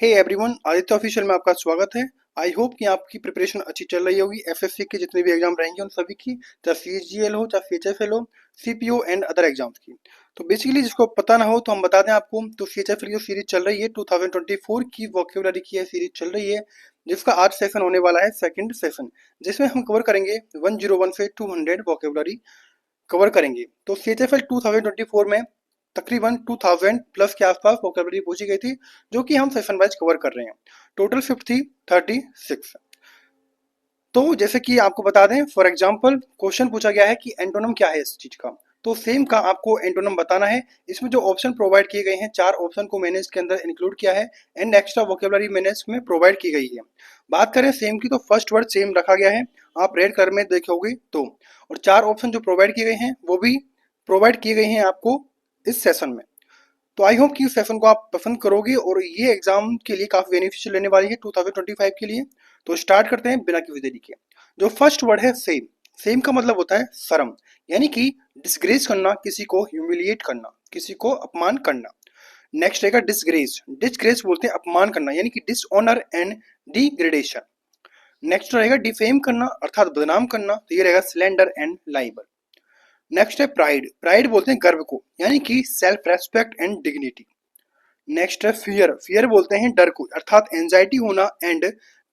Hey everyone, Aditya official में आपका स्वागत है। आई होप कि आपकी प्रिपरेशन अच्छी चल रही होगी। एफएससी के जितने भी एग्जाम रहेंगे उन सभी की, चाहे सीजीएल हो, चाहे सीएचएफएल हो, सीपीओ एंड अदर एग्जाम्स की। तो बेसिकली जिसको पता ना हो तो हम बता दें आपको, तो सीएचएफएल की सीरीज चल रही है 2024 की वोकैबुलरी की सीरीज चल रही है, जिसका आज सेशन होने वाला है सेकंड सेशन, जिसमें हम कवर करेंगे 101 से 200 वोकैबुलरी कवर करेंगे। तो सीएचएफएल 2024 में तकरीबन 2000 प्लस के आसपास वोकैबुलरी पूछी गई थी, जो कि हम सेशन वाइज कवर कर रहे हैं। टोटल शिफ्ट थी 36। तो जैसे कि आपको बता दें, फॉर एग्जांपल क्वेश्चन पूछा गया है कि एंटोनम क्या है इस चीज का, तो सेम का आपको एंटोनम बताना है। इसमें जो ऑप्शन प्रोवाइड किए गए हैं, 4 ऑप्शन को मैंने इसके अंदर इंक्लूड किया है एंड एक्स्ट्रा वोकैबुलरी मैंने इसमें प्रोवाइड की गई है। बात करें सेम की, तो फर्स्ट वर्ड सेम रखा गया है, आप रेड कलर में देखोगे तो। और 4 ऑप्शन जो प्रोवाइड किए गए हैं वो भी प्रोवाइड किए गए हैं आपको इस सेशन में। तो आई होप कि इस सेशन को आप पसंद करोगे और ये एग्जाम के लिए काफी बेनिफिशियल रहने वाली है 2025 के लिए। तो स्टार्ट करते हैं बिना किसी देरी के। जो फर्स्ट वर्ड है सेम, सेम का मतलब होता है शर्म, यानी कि डिसग्रेस करना, किसी को ह्यूमिलिएट करना, किसी को अपमान करना। नेक्स्ट रहेगा डिसग्रेस, डिसग्रेस बोलते हैं अपमान करना, यानी कि डिसऑनर एंड डिग्रेडेशन। नेक्स्ट रहेगा डिफेम करना, अर्थात बदनाम करना, तो ये रहेगा स्लैंडर एंड लाइबल। नेक्स्ट है प्राइड, प्राइड बोलते हैं गर्व को, यानी कि self respect and dignity. Next है फियर, फियर बोलते हैं डर को, अर्थात एंजाइटी होना एंड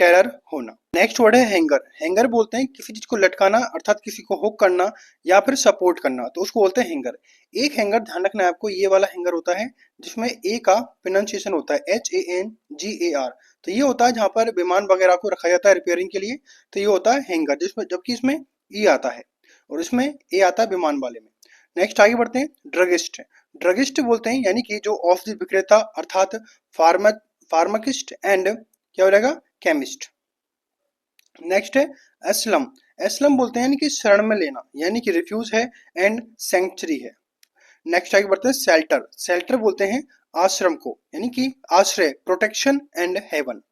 टेरर होना। नेक्स्ट वर्ड है हैंगर, हैंगर बोलते हैं किसी चीज को लटकाना, अर्थात किसी को हुक करना या फिर सपोर्ट करना, तो उसको बोलते हैं हैंगर। एक हैंगर ध्यान रखना है आपको, ये वाला हैंगर होता है जिसमें ए का प्रोनाउंसिएशन होता है HANGAR। तो ये होता है जहां पर विमान वगैरह को रखा जाता है रिपेयरिंग के लिए, तो ये होता है हैंगर, जिसमें जबकि इसमें ई आता है और इसमें ए आता है विमान वाले में। नेक्स्ट आगे बढ़ते हैं, ड्रगिस्ट। ड्रगिस्ट बोलते हैं यानी कि जो औषधि विक्रेता, अर्थात फार्माकिस्ट एंड क्या हो जाएगा केमिस्ट। नेक्स्ट है असलम, असलम बोलते हैं यानी कि शरण में लेना, यानी कि रिफ्यूज है एंड सेंचुरी है। नेक्स्ट आगे बढ़ते हैं शेल्टर, शेल्टर बोलते हैं आश्रम को, यानी कि आश्रय, प्रोटेक्शन एंड हेवन।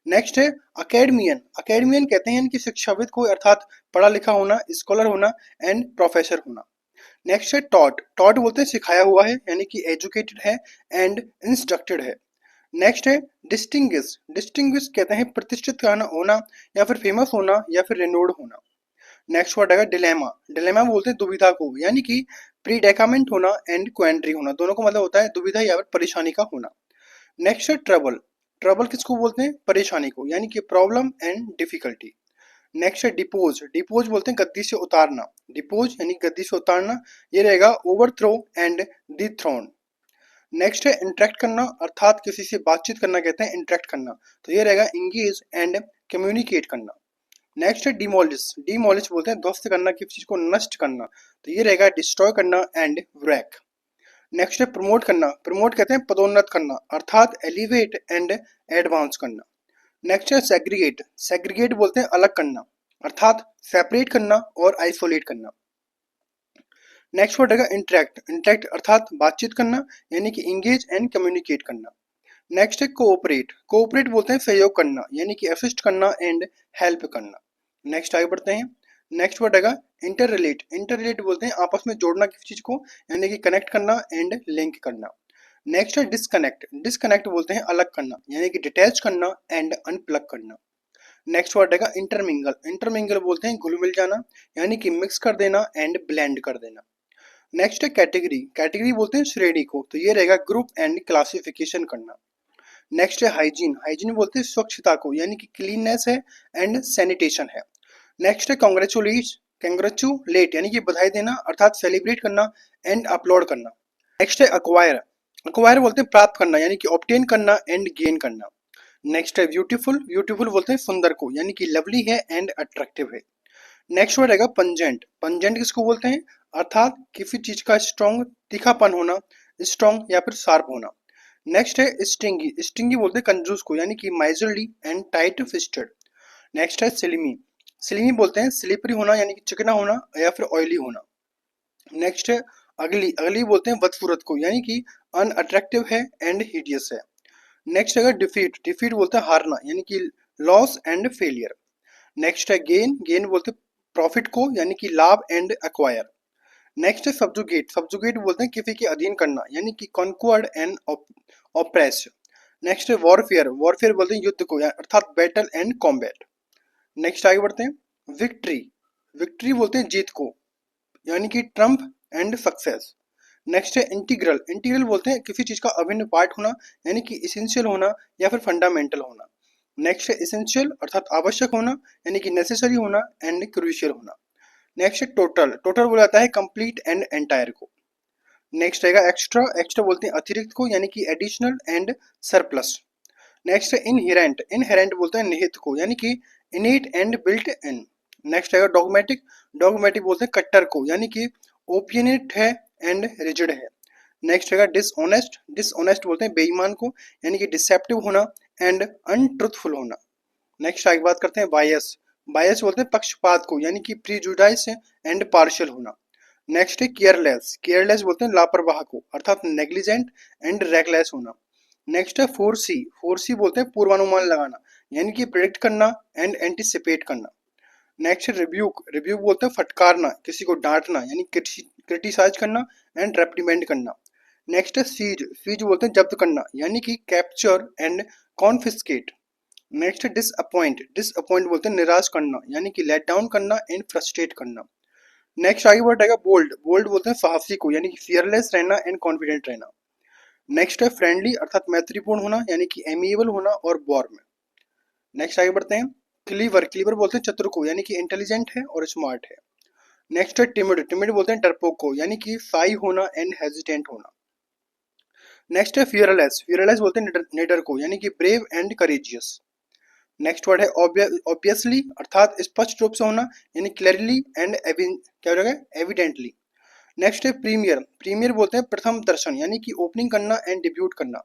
नेक्स्ट है अकेडमियन, अकेडमियन कहते हैं यानी कि शिक्षाविद को, अर्थात पढ़ा लिखा होना, स्कॉलर होना एंड प्रोफेसर होना। नेक्स्ट है टॉट, टॉट बोलते हैं सिखाया हुआ है, यानी कि एजुकेटेड है एंड इंस्ट्रक्टेड है। नेक्स्ट है डिस्टिंग्विश, डिस्टिंग्विश कहते हैं प्रतिष्ठित होना या फिर फेमस होना या फिर रेनोड होना। नेक्स्ट वर्ड है डिलेमा, डिलेमा बोलते हैं दुविधा को, यानी कि प्रीडेकामेंट होना एंड क्वेंट्री होना, दोनों का मतलब होता है दुविधा या फिर परेशानी का होना। नेक्स्ट है ट्रबल, ट्रबल किसको बोलते हैं परेशानी को, यानी कि प्रॉब्लम एंड डिफिकल्टी। नेक्स्ट है डिपोज, डिपोज बोलते हैं गद्दी से उतारना, डिपोज यानी गद्दी से उतारना, ये रहेगा ओवरथ्रो एंड डिथ्रोन। नेक्स्ट है इंटरेक्ट करना, अर्थात किसी से बातचीत करना कहते हैं इंटरेक्ट करना, तो ये रहेगा इंगेज एंड कम्युनिकेट करना। नेक्स्ट है डिमोलिश, डिमोलिश बोलते हैं ध्वस्त करना, किसी चीज को नष्ट करना, तो ये रहेगा डिस्ट्रॉय करना एंड व्रैक। नेक्स्ट है प्रमोट करना, प्रमोट कहते हैं पदोन्नत करना, अर्थात एलिवेट एंड एडवांस करना। नेक्स्ट है सेग्रीगेट, सेग्रीगेट बोलते हैं अलग करना, अर्थात सेपरेट करना और आइसोलेट करना। नेक्स्ट वर्ड है इंटरेक्ट, इंटरेक्ट अर्थात बातचीत करना, यानी कि इंगेज एंड कम्युनिकेट करना। नेक्स्ट है कोऑपरेट, कोऑपरेट बोलते हैं सहयोग करना, यानी कि असिस्ट करना एंड हेल्प करना। नेक्स्ट आगे बढ़ते हैं, नेक्स्ट वर्ड है इंटर रिलेट, इंटर रिलेट बोलते हैं आपस में जोड़ना किसी चीज को, यानी कि कनेक्ट करना एंड लिंक करना। नेक्स्ट है डिस्कनेक्ट, डिस्कनेक्ट बोलते हैं अलग करना, यानी कि डिटैच करना एंड अनप्लग करना। नेक्स्ट वर्ड है इंटरमिंगल, इंटरमिंगल बोलते हैं घुल मिल जाना, यानी कि मिक्स कर देना एंड ब्लेंड कर देना। नेक्स्ट है कैटेगरी, कैटेगरी बोलते हैं श्रेणी को, तो ये रहेगा ग्रुप एंड क्लासिफिकेशन करना। नेक्स्ट है हाइजीन, हाइजीन बोलते हैं स्वच्छता को, यानी कि क्लीननेस है एंड सैनिटेशन है। नेक्स्ट है कंग्रेचुलेट, यानी कि बधाई देना, अर्थात सेलिब्रेट करना एंड अपलोड करना। नेक्स्ट है अक्वायर, अक्वायर बोलते हैं प्राप्त करना, यानी कि ऑब्टेन करना एंड गेन करना। नेक्स्ट है ब्यूटीफुल, ब्यूटीफुल बोलते हैं सुंदर को, यानी कि लवली है एंड अट्रैक्टिव है। नेक्स्ट वर्ड रहेगा पंजेंट, पंजेंट किसको बोलते हैं, अर्थात किसी चीज का स्ट्रॉन्ग, तीखापन होना, स्ट्रॉन्ग या फिर शार्प होना। नेक्स्ट है स्टिंगी, स्टिंगी बोलते हैं कंजूस को, यानी कि miserly and tight fisted. Next है सिलिमी, सिलिमी बोलते हैं स्लिपरी होना, यानी कि चिकना होना या फिर ऑयली होना। नेक्स्ट है अगली, अगली बोलते हैं बदसूरत को, यानी कि अनअट्रैक्टिव है एंड हिडियस है। नेक्स्ट है डिफीट, डिफीट बोलते हैं हारना, यानी कि लॉस एंड फेलियर। नेक्स्ट है गेन, गेन बोलते हैं प्रॉफिट को, यानी कि लाभ एंड एक्वायर। नेक्स्ट है सब्जुगेट, सब्जुगेट बोलते हैं किसी के अधीन करना, यानी कि कॉन्क्वर्ड एंड ऑप्रेस। नेक्स्ट है वॉरफेयर, वॉरफेयर बोलते हैं युद्ध को अर्थात बैटल एंड कॉम्बैट। नेक्स्ट आगे बढ़ते हैं विक्ट्री, विक्ट्री बोलते हैं जीत को यानी कि ट्रम्प एंड सक्सेस। नेक्स्ट है इंटीग्रल, इंटीग्रल बोलते हैं किसी चीज का अभिन्न पार्ट होना यानी कि इसेंशियल होना या फिर फंडामेंटल होना। नेक्स्ट है इसेंशियल अर्थात आवश्यक होना यानी कि नेसेसरी होना एंड क्रूशियल होना। नेक्स्ट है टोटल, टोटल बोला जाता है कंप्लीट एंड एंटायर को। नेक्स्ट रहेगा एक्स्ट्रा, एक्स्ट्रा बोलते हैं अतिरिक्त को यानी कि एडिशनल एंड सरप्लस। नेक्स्ट है इनहेरेंट, इनहेरेंट बोलते हैं निहित को यानी कि इनेट एंड बिल्ट इन। नेक्स्ट आएगा डॉगमेटिक, डॉगमेटिक बोलते हैं कट्टर को यानी कि ओपिनियट है एंड रिजिड है। नेक्स्ट रहेगा डिसऑनेस्ट, डिसऑनेस्ट बोलते हैं बेईमान को यानी कि डिसेप्टिव होना एंड अनट्रुथफुल होना। नेक्स्ट आगे बात करते हैं बायस, बायस बोलते हैं पक्षपात को यानी कि प्रीजुडाइस एंड पार्शियल होना। नेक्स्ट है केयरलेस, केयरलेस बोलते हैं लापरवाह को अर्थात नेग्लिजेंट एंड रेकलेस होना। नेक्स्ट है फोरसी, फोरसी बोलते हैं पूर्वानुमान लगाना यानी कि प्रेडिक्ट करना एंड एंटिसिपेट करना। नेक्स्ट है रिब्यूक, रिब्यूक बोलते हैं फटकारना किसी को डांटना यानी क्रिटिसाइज करना एंड रेप्रीमेंड करना। नेक्स्ट है सीज, सीज बोलते हैं जब्त करना यानी कि कैप्चर एंड कॉन्फिस्केट। नेक्स्ट है डिसअपॉइंट, डिसअपॉइंट बोलते हैं निराश करना यानी कि लेट डाउन करना एंड फ्रस्ट्रेट करना। नेक्स्ट आगे बढ़ेगा बोल्ड, बोल्ड बोलते हैं साहसी को यानी कि फियरलेस रहना एंड कॉन्फिडेंट रहना। नेक्स्ट है फ्रेंडली अर्थात मैत्रीपूर्ण होना यानी कि एमिएबल होना और वार्म। नेक्स्ट आगे बढ़ते हैं क्लीवर, क्लीवर बोलते हैं चतुर को यानी कि इंटेलिजेंट है और स्मार्ट है। नेक्स्ट है टिमिड, टिमिड बोलते हैं डरपोक को यानी कि शाई होना एंड हेजिटेंट होना। नेक्स्ट है फियरलेस, फियरलेस बोलते हैं निडर को यानी कि brave and courageous. Next word है ऑब्वियसली अर्थात स्पष्ट रूप से होना यानी क्लियरली एंड क्या हो जाएगा एविडेंटली। नेक्स्ट है प्रीमियर, प्रीमियर बोलते हैं प्रथम दर्शन यानी कि ओपनिंग करना एंड डिब्यूट करना।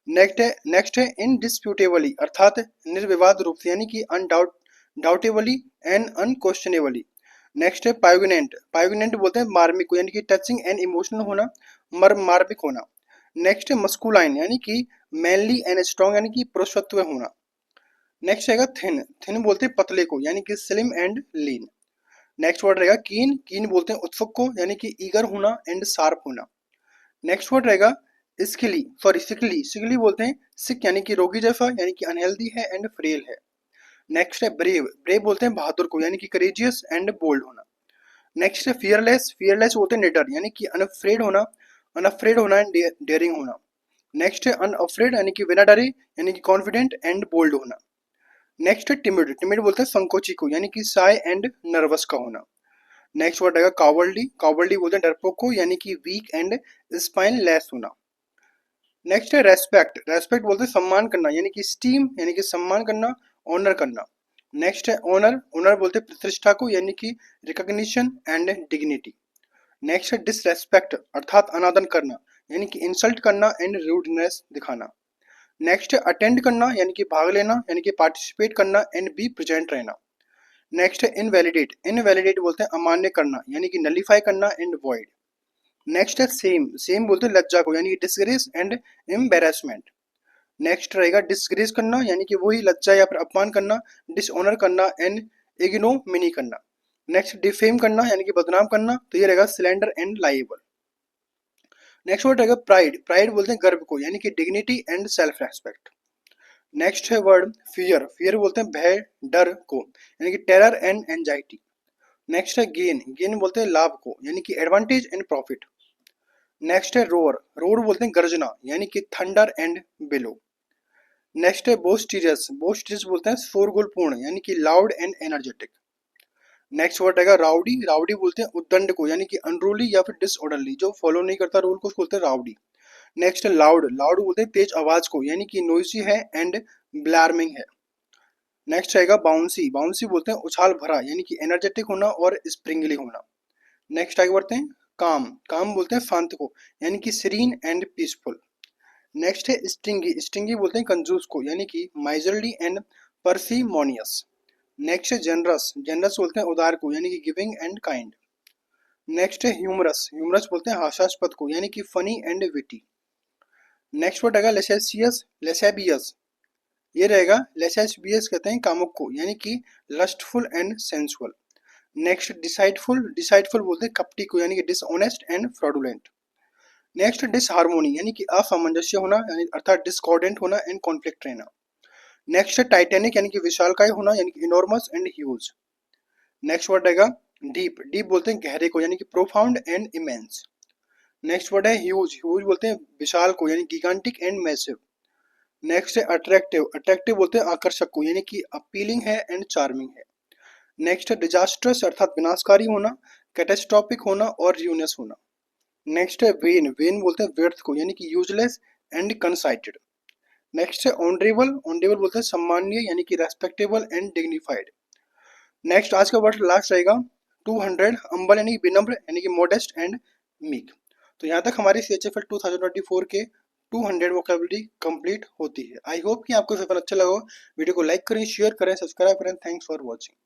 नेक्स्ट है इनडिस्प्यूटेबली अर्थात निर्विवाद रूप से यानी कि डाउटेबली एंड अनक्वेश्चनेबली। नेक्स्ट है पायोगनेंट, पायोगनेंट बोलते हैं मार्मिक को यानी कि टचिंग एंड इमोशनल होना मार्मिक होना। नेक्स्ट है मस्कुलाइन यानी कि मैनली एंड स्ट्रॉन्ग यानी कि पुरुषत्व होना। नेक्स्ट रहेगा थिन, थिन बोलते हैं पतले को यानी कि slim and lean. Next word रहेगा कीन, कीन बोलते हैं उत्सुक को यानी कि ईगर होना एंड शार्प होना। नेक्स्ट वर्ड रहेगा स्किली, सॉरी सिकली, सिकली बोलते हैं सिक यानी कि रोगी जैसा यानी कि अनहेल्दी है एंड फ्रेल है। नेक्स्ट है ब्रेव, ब्रेव बोलते हैं बहादुर को यानी कि करेजियस एंड बोल्ड होना। नेक्स्ट है फियरलेस, फियरलेस बोलते हैं निडर यानी कि अनअफ्रेड होना एंड डेयरिंग होना। नेक्स्ट है अनअफ्रेड यानी कि बिना डरे यानी कि कॉन्फिडेंट एंड बोल्ड होना। नेक्स्ट है टिमिड, टिमिड बोलते हैं संकोची को यानी कि शाय एंड नर्वस का होना। नेक्स्ट वर्ड आएगा कावर्डली, कावर्डली बोलते हैं डरपोक को यानी कि वीक एंड स्पाइनलेस होना। नेक्स्ट है रेस्पेक्ट, रेस्पेक्ट बोलते हैं सम्मान करना यानी कि स्टीम यानी कि सम्मान करना, ऑनर करना। नेक्स्ट है ऑनर, ऑनर बोलते हैं प्रतिष्ठा को यानी कि रिकॉग्निशन एंड डिग्निटी। नेक्स्ट है डिसरेस्पेक्ट अर्थात अनादर करना यानी कि इंसल्ट करना एंड रूडनेस दिखाना। नेक्स्ट है अटेंड करना यानी कि भाग लेना यानी कि पार्टिसिपेट करना एंड बी प्रेजेंट रहना। नेक्स्ट है इनवैलिडेट, इनवैलिडेट बोलते हैं अमान्य करना यानी कि नलीफाई करना एंड वॉइड। नेक्स्ट है सेम, सेम बोलते हैं लज्जा को यानी कि डिसग्रेस एंड एम्बेरसमेंट। नेक्स्ट रहेगा डिसग्रेस करना यानी कि वही लज्जा या फिर अपमान करना, डिसऑनर करना एंड इग्नोमिनी करना। नेक्स्ट डिफेम करना यानी कि बदनाम करना, तो ये रहेगा slander and liable. Next word रहेगा प्राइड, प्राइड बोलते हैं गर्व को यानी कि dignity and self respect. Next है वर्ड फियर, फियर बोलते हैं भय डर को यानी कि टेरर एंड एंजाइटी। नेक्स्ट है गेन, गेन बोलते हैं लाभ को यानी कि एडवांटेज एंड प्रॉफिट। नेक्स्ट है रोर, रोर बोलते हैं गर्जना यानी कि थंडर एंड बिलो। नेक्स्ट है बोस्टिरियस, बोस्टिरियस बोलते हैं शोरगुलपूर्ण यानी कि loud and energetic. Next word रहेगा राउडी, राउडी बोलते हैं उद्दंड को यानी कि अनरूली या फिर डिसऑर्डरली, जो फॉलो नहीं करता रूल को उसको बोलते हैं राउडी। नेक्स्ट है लाउड, लाउड बोलते हैं तेज आवाज को यानी कि नोइसी है एंड ब्लार्मिंग है। नेक्स्ट रहेगा बाउंसी, बाउंसी बोलते हैं उछाल भरा यानी कि एनर्जेटिक होना और स्प्रिंगली होना। नेक्स्ट आगे बढ़ते हैं काम, काम बोलते हैं शांत को यानी कि सीरीन एंड पीसफुल। नेक्स्ट है स्टिंगी, स्टिंगी बोलते हैं कंजूस को यानी कि माइजरली एंड परसीमोनियस। नेक्स्ट है जनरस, जनरस बोलते हैं उदार को यानी कि गिविंग एंड काइंड। नेक्स्ट है ह्यूमरस, ह्यूमरस बोलते हैं हास्यास्पद को यानी कि funny and witty. Next word रहेगा लेसेसियस, लेसेबियस, ये रहेगा लेसेबियस कहते हैं कामुक को यानी कि लस्टफुल एंड सेंसुअल। नेक्स्ट डिसाइडफुल, डिसाइडफुल बोलते हैं कपटी को यानी कि डिसऑनेस्ट एंड फ्रॉडुलेंट। नेक्स्ट डिसहार्मोनी यानी कि असामंजस्य होना यानी अर्थात डिस्कॉर्डेंट होना एंड कॉन्फ्लिक्ट रहना। नेक्स्ट है टाइटैनिक यानी कि विशालकाय होना यानी कि enormous and huge. Next word रहेगा डीप, डीप बोलते हैं गहरे को यानी कि profound and immense. Next word है ह्यूज, ह्यूज बोलते हैं विशाल को यानी गिगांटिक एंड मैसिव। नेक्स्ट है अट्रैक्टिव, अट्रैक्टिव बोलते हैं आकर्षक को यानी कि अपीलिंग है एंड चार्मिंग है। नेक्स्ट है डिजास्ट्रस अर्थात विनाशकारी होना, कैटेस्ट्रॉपिक होना और र्यूनस होना। नेक्स्ट है वेन, वेन बोलते हैं व्यर्थ को यानी कि यूजलेस एंड कंसाइटेड। नेक्स्ट है ऑनरेबल, ऑनरेबल बोलते हैं सम्माननीय यानी कि रेस्पेक्टेबल एंड डिग्निफाइड। नेक्स्ट आज का वर्ड लास्ट रहेगा 200, अम्बल यानी विनम्र यानी कि मॉडेस्ट एंड मीक। तो यहाँ तक हमारी CHFL 2024 के 200 वोकेबलरी कंप्लीट होती है। आई होप कि आपको सेशन अच्छा लगा हो। वीडियो को लाइक करें, शेयर करें, सब्सक्राइब करें। Thanks for watching.